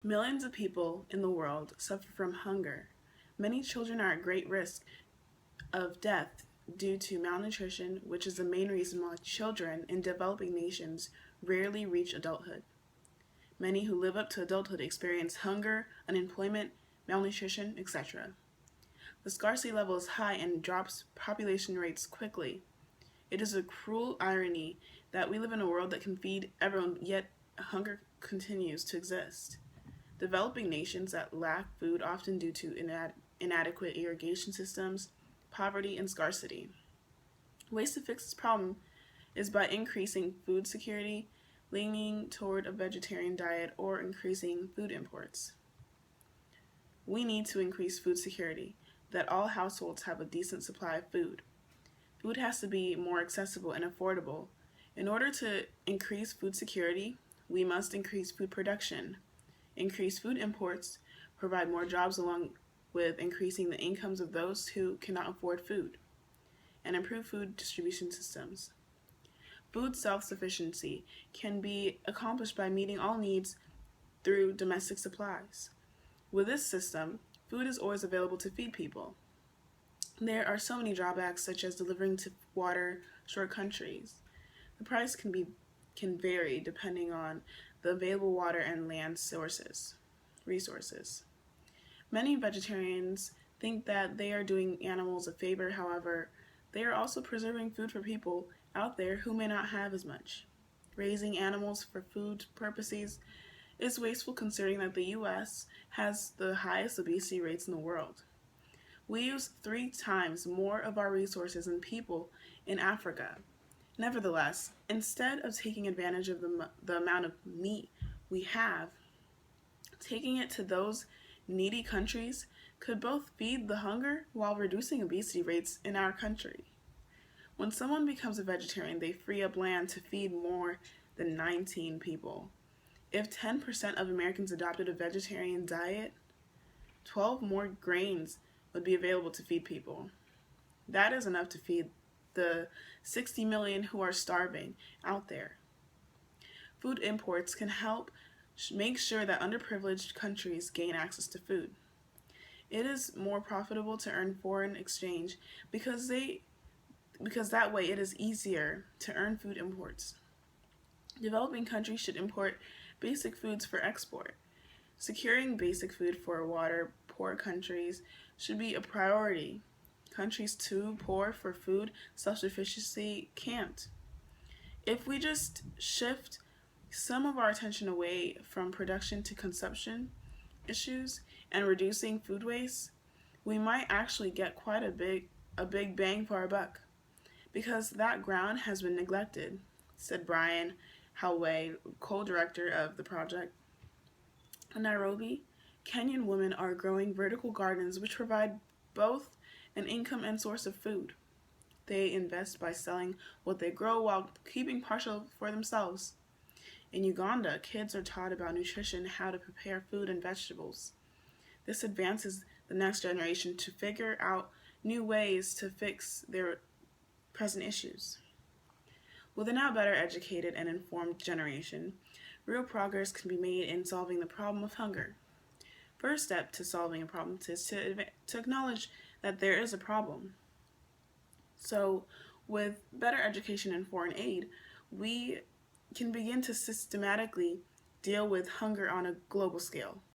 Millions of people in the world suffer from hunger. Many children are at great risk of death due to malnutrition, which is the main reason why children in developing nations rarely reach adulthood. Many who live up to adulthood experience hunger, unemployment, malnutrition, etc. The scarcity level is high and drops population rates quickly. It is a cruel irony that we live in a world that can feed everyone, yet hunger continues to exist. Developing nations that lack food often due to inadequate irrigation systems, poverty, and scarcity. Ways to fix this problem is by increasing food security, leaning toward a vegetarian diet, or increasing food imports. We need to increase food security, that all households have a decent supply of food. Food has to be more accessible and affordable. In order to increase food security, we must increase food production, increase food imports, provide more jobs along with increasing the incomes of those who cannot afford food, and improve food distribution systems. Food self-sufficiency can be accomplished by meeting all needs through domestic supplies. With this system, food is always available to feed people. There are so many drawbacks, such as delivering to water-short countries. The price can vary depending on the available water and land resources. Many vegetarians think that they are doing animals a favor. However, they are also preserving food for people out there who may not have as much. Raising animals for food purposes is wasteful, considering that the US has the highest obesity rates in the world. We use 3 times more of our resources than people in Africa. Nevertheless, instead of taking advantage of the amount of meat we have, taking it to those needy countries could both feed the hunger while reducing obesity rates in our country. When someone becomes a vegetarian, they free up land to feed more than 19 people. If 10% of Americans adopted a vegetarian diet, 12 more grains would be available to feed people. That is enough to feed the 60 million who are starving out there. Food imports can help make sure that underprivileged countries gain access to food. It is more profitable to earn foreign exchange because that way it is easier to earn food imports. Developing countries should import basic foods for export. Securing basic food for water-poor countries should be a priority. Countries too poor for food self-sufficiency can't. If we just shift some of our attention away from production to consumption issues and reducing food waste, we might actually get quite a big bang for our buck, because that ground has been neglected, said Brian Halway, co-director of the project. In Nairobi, Kenyan women are growing vertical gardens which provide both an income and source of food. They invest by selling what they grow while keeping partial for themselves. In Uganda, kids are taught about nutrition, how to prepare food and vegetables. This advances the next generation to figure out new ways to fix their present issues. With a now better educated and informed generation, real progress can be made in solving the problem of hunger. First step to solving a problem is to acknowledge that there is a problem. So, with better education and foreign aid, we can begin to systematically deal with hunger on a global scale.